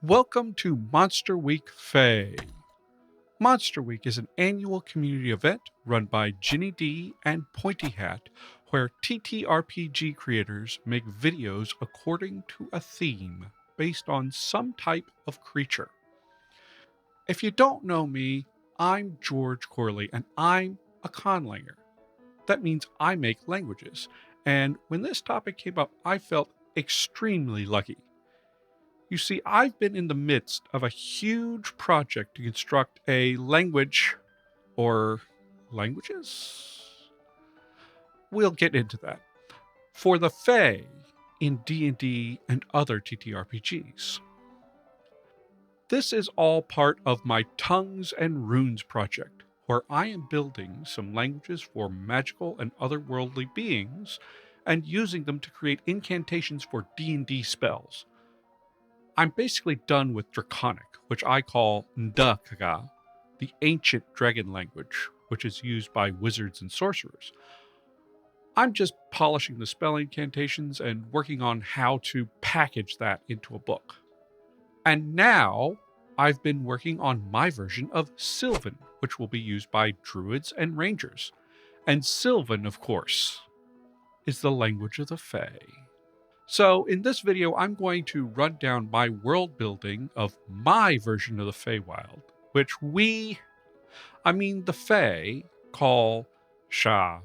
Welcome to Monster Week Fey. Monster Week is an annual community event run by GinnyDi and Pointy Hat, where TTRPG creators make videos according to a theme based on some type of creature. If you don't know me, I'm George Corley and I'm a conlanger. That means I make languages, and when this topic came up, I felt extremely lucky. You see, I've been in the midst of a huge project to construct a language, or languages? We'll get into that. For the Fey in D&D and other TTRPGs. This is all part of my Tongues and Runes project, where I am building some languages for magical and otherworldly beings and using them to create incantations for D&D spells. I'm basically done with Draconic, which I call Ndakaga, the ancient dragon language, which is used by wizards and sorcerers. I'm just polishing the spell incantations and working on how to package that into a book. And now I've been working on my version of Sylvan, which will be used by druids and rangers. And Sylvan, of course, is the language of the Fae. So in this video, I'm going to run down my world building of my version of the Feywild, which the Fae, call Sha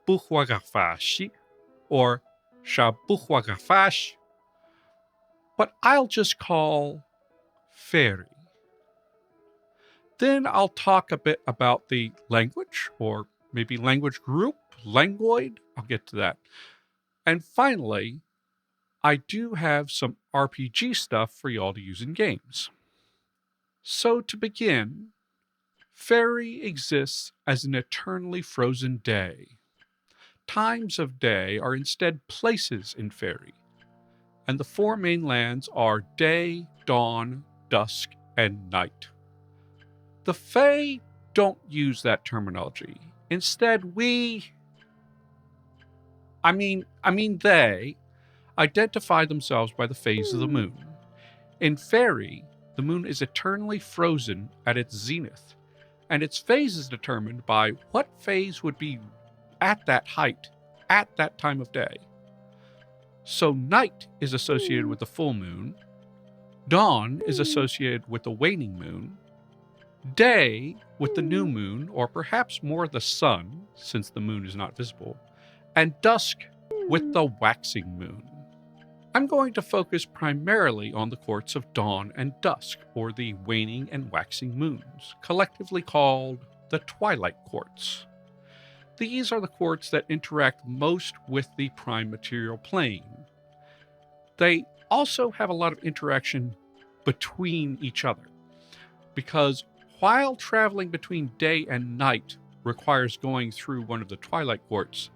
Buhwagafashi or Sha Buhwagafash, but I'll just call Fairy. Then I'll talk a bit about the language, or maybe language group, languoid. I'll get to that. And finally, I do have some RPG stuff for y'all to use in games. So to begin, Fairy exists as an eternally frozen day. Times of day are instead places in Fairy, and the four main lands are day, dawn, dusk, and night. The Fae don't use that terminology. Instead, they identify themselves by the phase of the moon. In Fairy, the moon is eternally frozen at its zenith, and its phase is determined by what phase would be at that height, at that time of day. So night is associated with the full moon, dawn is associated with the waning moon, day with the new moon, or perhaps more the sun, since the moon is not visible, and dusk with the waxing moon. I'm going to focus primarily on the courts of dawn and dusk, or the waning and waxing moons, collectively called the twilight courts. These are the courts that interact most with the prime material plane. They also have a lot of interaction between each other, because while traveling between day and night requires going through one of the twilight courts,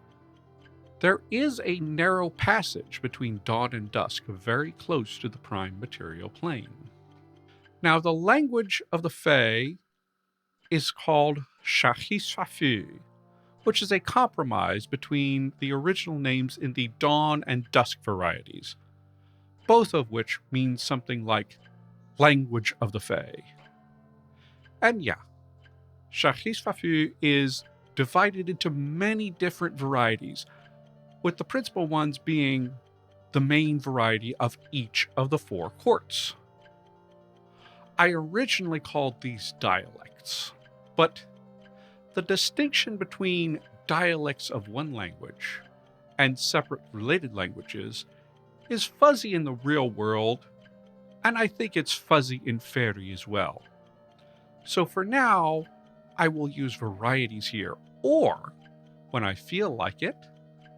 there is a narrow passage between dawn and dusk very close to the prime material plane. Now, the language of the Fae is called Khyisfaf噚, which is a compromise between the original names in the dawn and dusk varieties, both of which mean something like language of the Fae. And yeah, Khyisfaf¥ is divided into many different varieties, with the principal ones being the main variety of each of the four courts. I originally called these dialects, but the distinction between dialects of one language and separate related languages is fuzzy in the real world, and I think it's fuzzy in Fairy as well. So for now, I will use varieties here, or, when I feel like it,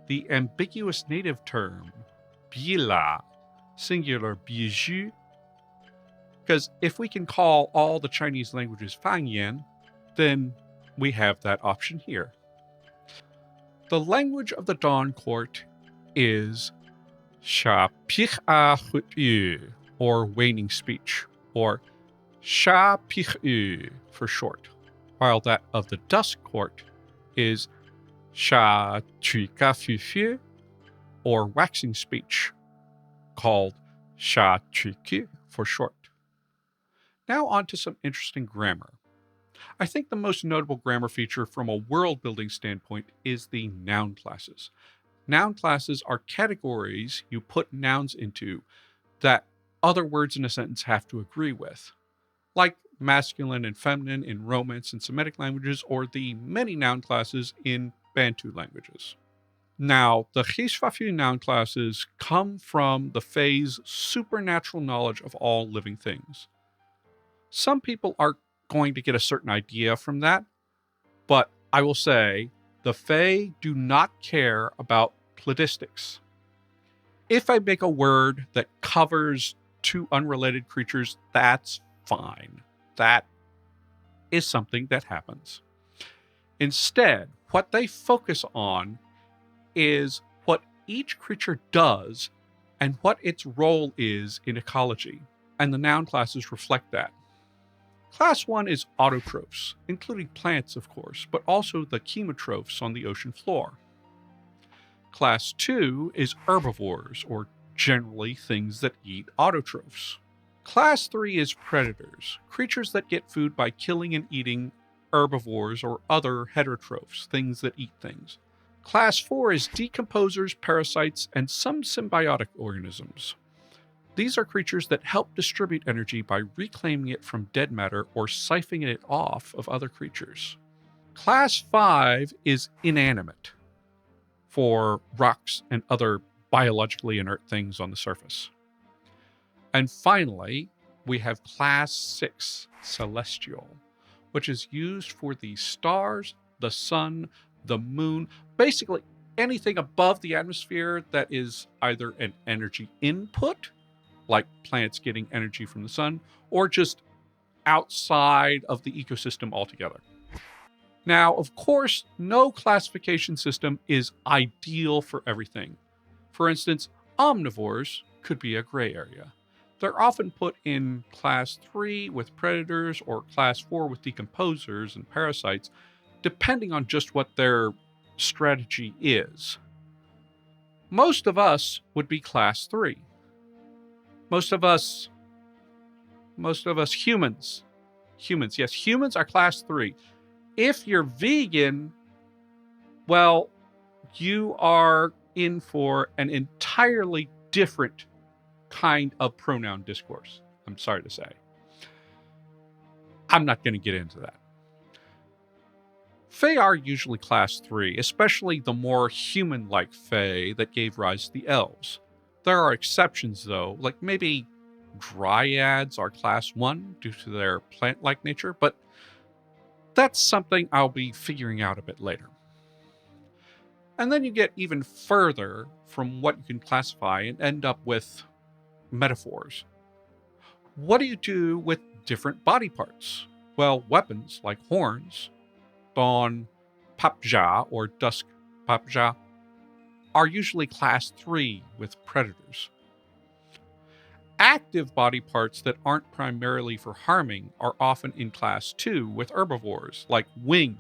the ambiguous native term, bila, singular biju, because if we can call all the Chinese languages Fangyan, then we have that option here. The language of the Dawn Court is Sha Pixabay, or waning speech, or Sha Pixabay for short, while that of the Dusk Court is Sha Khyisfaf¥, or waxing speech, called Sha Khyisfaf¥ for short. Now on to some interesting grammar. I think the most notable grammar feature from a world-building standpoint is the noun classes. Noun classes are categories you put nouns into that other words in a sentence have to agree with, like masculine and feminine in Romance and Semitic languages, or the many noun classes in Bantu languages. Now, the KhisfafŒ noun classes come from the Fae's supernatural knowledge of all living things. Some people are going to get a certain idea from that, but I will say the Fae do not care about cladistics. If I make a word that covers two unrelated creatures, that's fine. That is something that happens. Instead, what they focus on is what each creature does and what its role is in ecology, and the noun classes reflect that. Class 1 is autotrophs, including plants, of course, but also the chemotrophs on the ocean floor. Class 2 is herbivores, or generally things that eat autotrophs. Class 3 is predators, creatures that get food by killing and eating herbivores or other heterotrophs, things that eat things. Class 4 is decomposers, parasites, and some symbiotic organisms. These are creatures that help distribute energy by reclaiming it from dead matter or siphoning it off of other creatures. Class 5 is inanimate, for rocks and other biologically inert things on the surface. And finally, we have Class 6, celestial, which is used for the stars, the sun, the moon, basically anything above the atmosphere that is either an energy input, like plants getting energy from the sun, or just outside of the ecosystem altogether. Now, of course, no classification system is ideal for everything. For instance, omnivores could be a gray area. They're often put in Class 3 with predators or Class 4 with decomposers and parasites, depending on just what their strategy is. Most of us would be Class 3. Most of us humans. Yes, humans are Class 3. If you're vegan, well, you are in for an entirely different kind of pronoun discourse. I'm sorry to say. I'm not going to get into that. Fae are usually Class 3, especially the more human-like Fae that gave rise to the elves. There are exceptions, though, like maybe dryads are Class 1 due to their plant-like nature, but that's something I'll be figuring out a bit later. And then you get even further from what you can classify and end up with metaphors. What do you do with different body parts? Well, weapons like horns, Don Papja or Dusk Papja, are usually Class 3 with predators. Active body parts that aren't primarily for harming are often in Class 2 with herbivores, like wing,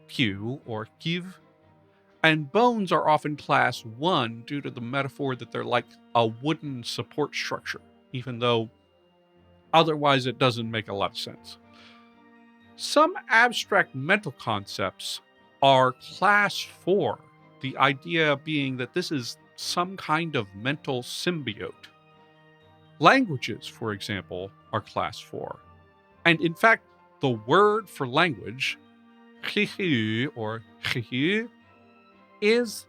Phew or Kiv, and bones are often Class 1 due to the metaphor that they're like a wooden support structure, even though otherwise it doesn't make a lot of sense. Some abstract mental concepts are Class 4, the idea being that this is some kind of mental symbiote. Languages, for example, are Class 4. And in fact, the word for language, Khyisfafຝ or Khyisfaf, is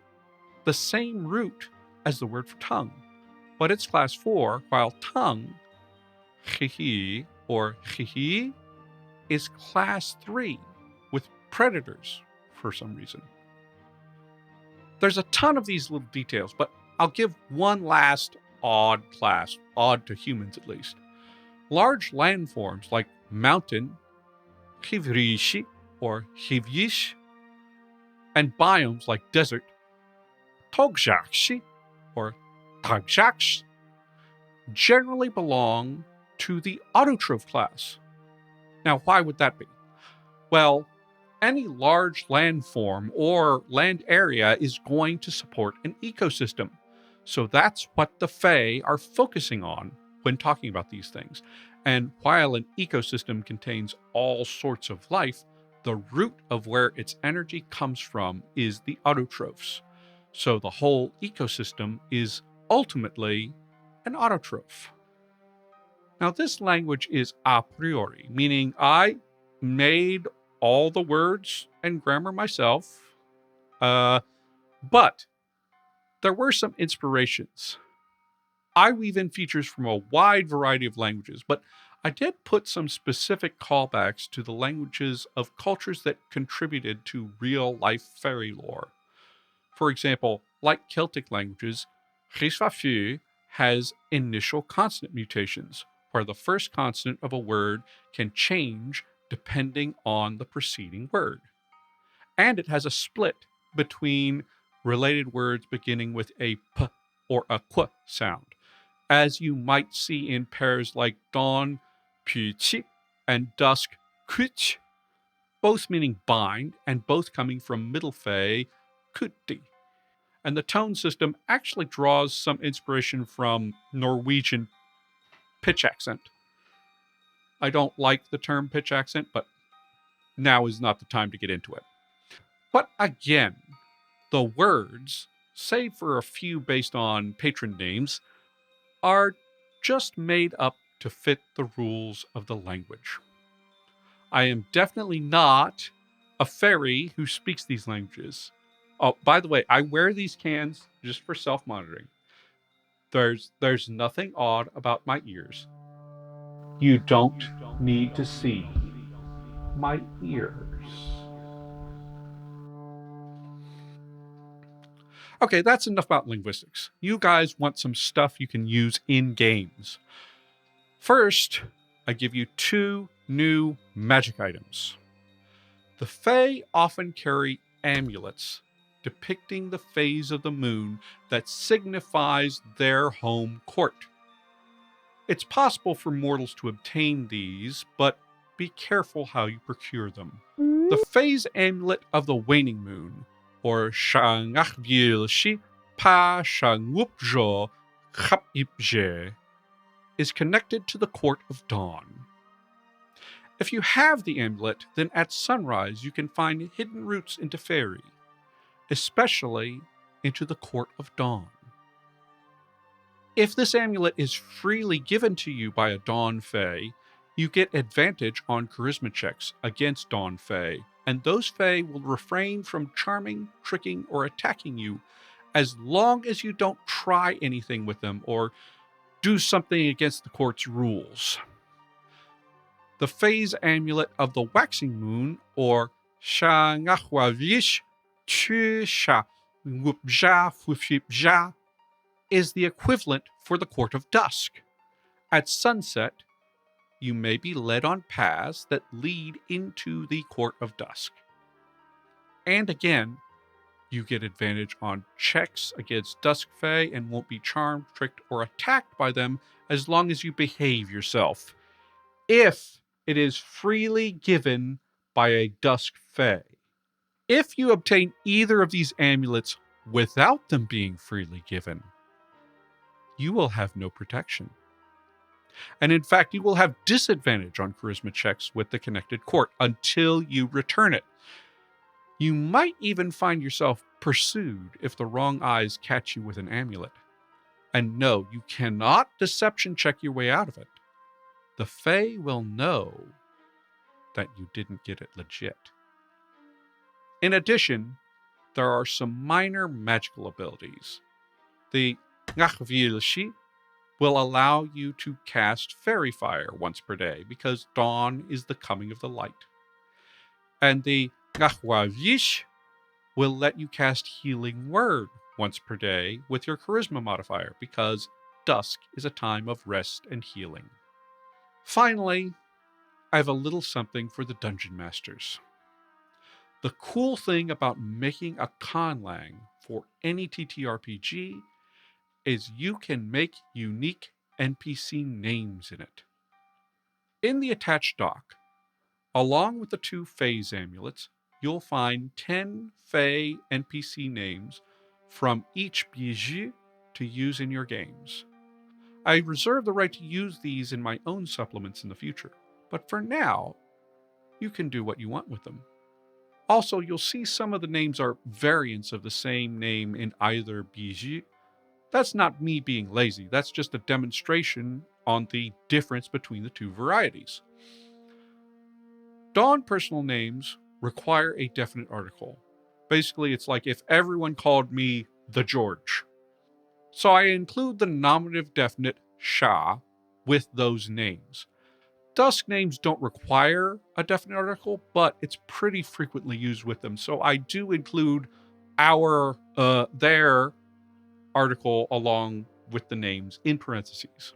the same root as the word for tongue. But it's Class 4, while tongue, Khyisfaf¥ or Khyisfaf¥, is Class 3 with predators for some reason. There's a ton of these little details, but I'll give one last odd class, odd to humans at least. Large landforms like mountain, Khyvrishi or Khyvyish, and biomes like desert, Togjakshi or Tagjaksh, generally belong to the autotroph class. Now, why would that be? Well, any large landform or land area is going to support an ecosystem. So that's what the Fae are focusing on when talking about these things. And while an ecosystem contains all sorts of life, the root of where its energy comes from is the autotrophs. So the whole ecosystem is ultimately an autotroph. Now, this language is a priori, meaning I made all the words and grammar myself, but there were some inspirations. I weave in features from a wide variety of languages, but I did put some specific callbacks to the languages of cultures that contributed to real-life fairy lore. For example, like Celtic languages, Khyisfafڨ has initial consonant mutations, where the first consonant of a word can change depending on the preceding word. And it has a split between related words beginning with a p or a qu sound, as you might see in pairs like dawn, pi, and dusk, kuch, both meaning bind and both coming from Middle Fey, kuti. And the tone system actually draws some inspiration from Norwegian pitch accent. I don't like the term pitch accent, but now is not the time to get into it. But again, the words, save for a few based on patron names, are just made up to fit the rules of the language. I am definitely not a fairy who speaks these languages. Oh, by the way, I wear these cans just for self-monitoring. There's nothing odd about my ears. You don't need to see my ears. Okay, that's enough about linguistics. You guys want some stuff you can use in games. First, I give you 2 new magic items. The Fae often carry amulets depicting the phase of the moon that signifies their home court. It's possible for mortals to obtain these, but be careful how you procure them. The Phase Amulet of the Waning Moon, or Shangachvilshi Pa Shangupjo Khyipje, is connected to the Court of Dawn. If you have the amulet, then at sunrise you can find hidden routes into Faerie, especially into the Court of Dawn. If this amulet is freely given to you by a Dawn Fey, you get advantage on charisma checks against Dawn Fey, and those Fey will refrain from charming, tricking, or attacking you as long as you don't try anything with them or do something against the court's rules. The Phase Amulet of the Waxing Moon, or Shangachwavish Chusha Ngupja Fufipja, is the equivalent for the Court of Dusk. At sunset, you may be led on paths that lead into the Court of Dusk. And again, you get advantage on checks against Dusk Fae and won't be charmed, tricked, or attacked by them as long as you behave yourself, if it is freely given by a Dusk Fae. If you obtain either of these amulets without them being freely given, you will have no protection. And in fact, you will have disadvantage on charisma checks with the connected court until you return it. You might even find yourself pursued if the wrong eyes catch you with an amulet. And no, you cannot deception check your way out of it. The Fae will know that you didn't get it legit. In addition, there are some minor magical abilities. The Ngachvilshi will allow you to cast fairy fire once per day, because dawn is the coming of the light. And the Ngachwavish will let you cast healing word once per day with your charisma modifier, because dusk is a time of rest and healing. Finally, I have a little something for the dungeon masters. The cool thing about making a conlang for any TTRPG is you can make unique NPC names in it. In the attached doc, along with the 2 Phase Amulets, you'll find 10 Fey NPC names from each bijou to use in your games. I reserve the right to use these in my own supplements in the future, but for now, you can do what you want with them. Also, you'll see some of the names are variants of the same name in either biji. That's not me being lazy, that's just a demonstration on the difference between the two varieties. Dawn personal names require a definite article. Basically, it's like if everyone called me the George. So I include the nominative definite Shah with those names. Dusk names don't require a definite article, but it's pretty frequently used with them. So I do include their article along with the names in parentheses.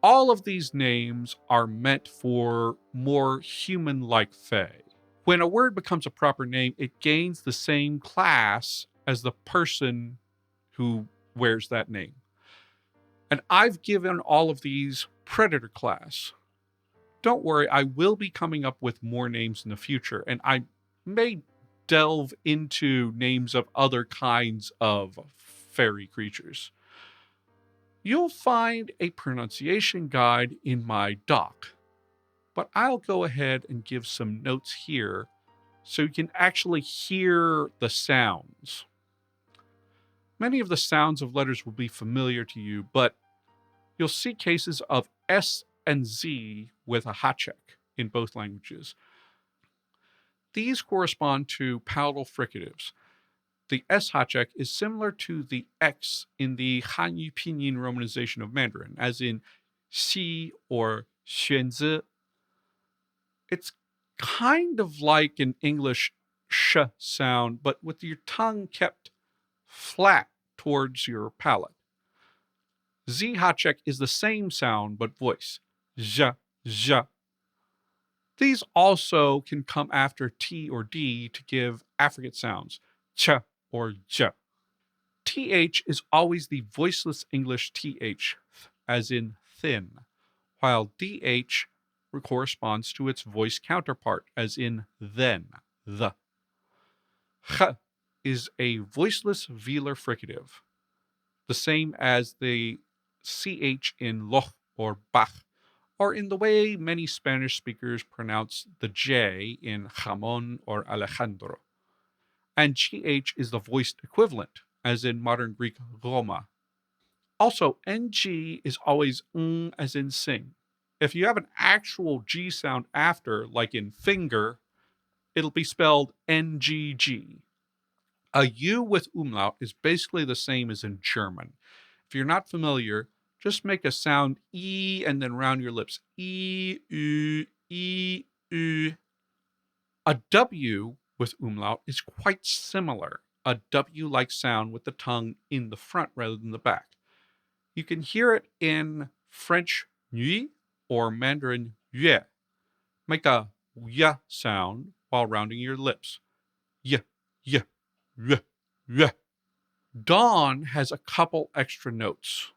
All of these names are meant for more human-like Fae. When a word becomes a proper name, it gains the same class as the person who wears that name. And I've given all of these Predator class. Don't worry, I will be coming up with more names in the future, and I may delve into names of other kinds of fairy creatures. You'll find a pronunciation guide in my doc, but I'll go ahead and give some notes here so you can actually hear the sounds. Many of the sounds of letters will be familiar to you, but you'll see cases of S and Z with a hachek in both languages. These correspond to palatal fricatives. The S hachek is similar to the X in the Hanyu pinyin romanization of Mandarin, as in Xi or Xuanzi. It's kind of like an English sh sound, but with your tongue kept flat towards your palate. Z hachek is the same sound, but voice. Zha, zha. These also can come after T or D to give affricate sounds. Ch or j. TH is always the voiceless English TH, as in thin, while DH corresponds to its voice counterpart, as in then, the. Ch is a voiceless velar fricative, the same as the CH in loch or bach, or in the way many Spanish speakers pronounce the J in jamon or Alejandro. And GH is the voiced equivalent, as in modern Greek Roma. Also, NG is always as in sing. If you have an actual G sound after, like in finger, it'll be spelled NGG. A U with umlaut is basically the same as in German. If you're not familiar, just make a sound E and then round your lips. E, U, E, U. A W with umlaut is quite similar. A W-like sound with the tongue in the front rather than the back. You can hear it in French nuit or Mandarin yue. Make a y sound while rounding your lips. Y, y, y, y. Dawn has a couple extra notes.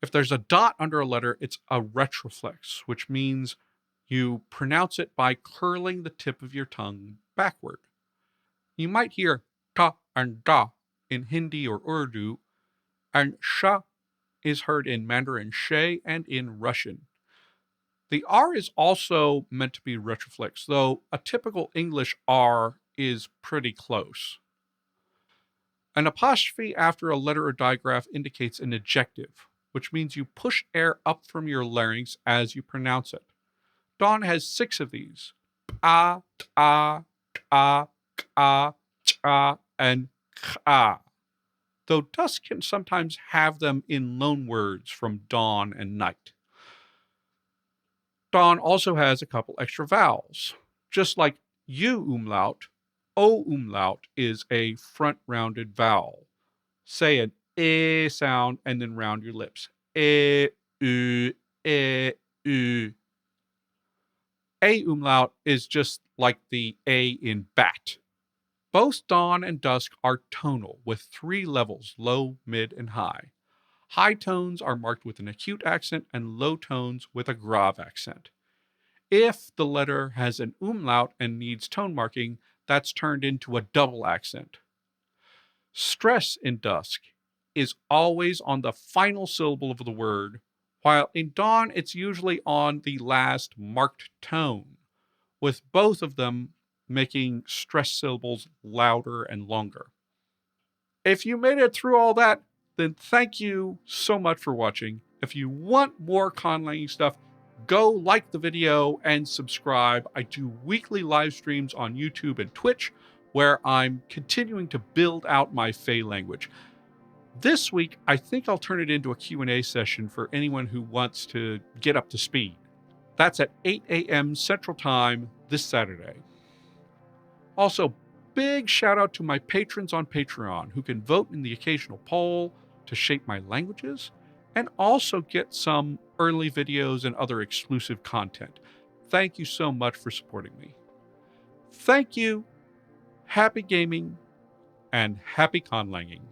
If there's a dot under a letter, it's a retroflex, which means you pronounce it by curling the tip of your tongue backward. You might hear ta and da in Hindi or Urdu, and sha is heard in Mandarin Shay and in Russian. The R is also meant to be retroflex, though a typical English R is pretty close. An apostrophe after a letter or digraph indicates an ejective, which means you push air up from your larynx as you pronounce it. Dawn has 6 of these. A, ta, ka, ka, cha, and ka. Though dusk can sometimes have them in loan words from dawn and night. Dawn also has a couple extra vowels. Just like U umlaut, O umlaut is a front rounded vowel. Say an E sound and then round your lips. E, U, E, U. A umlaut is just like the A in bat. Both dawn and dusk are tonal with 3 levels, low, mid, and high. High tones are marked with an acute accent and low tones with a grave accent. If the letter has an umlaut and needs tone marking, that's turned into a double accent. Stress in dusk is always on the final syllable of the word, while in Dawn it's usually on the last marked tone, with both of them making stress syllables louder and longer. If you made it through all that, then thank you so much for watching. If you want more conlanging stuff, go like the video and subscribe. I do weekly live streams on YouTube and Twitch where I'm continuing to build out my Fey language. This week, I think I'll turn it into a Q&A session for anyone who wants to get up to speed. That's at 8 a.m. Central Time this Saturday. Also, big shout out to my patrons on Patreon who can vote in the occasional poll to shape my languages and also get some early videos and other exclusive content. Thank you so much for supporting me. Thank you, happy gaming, and happy conlanging.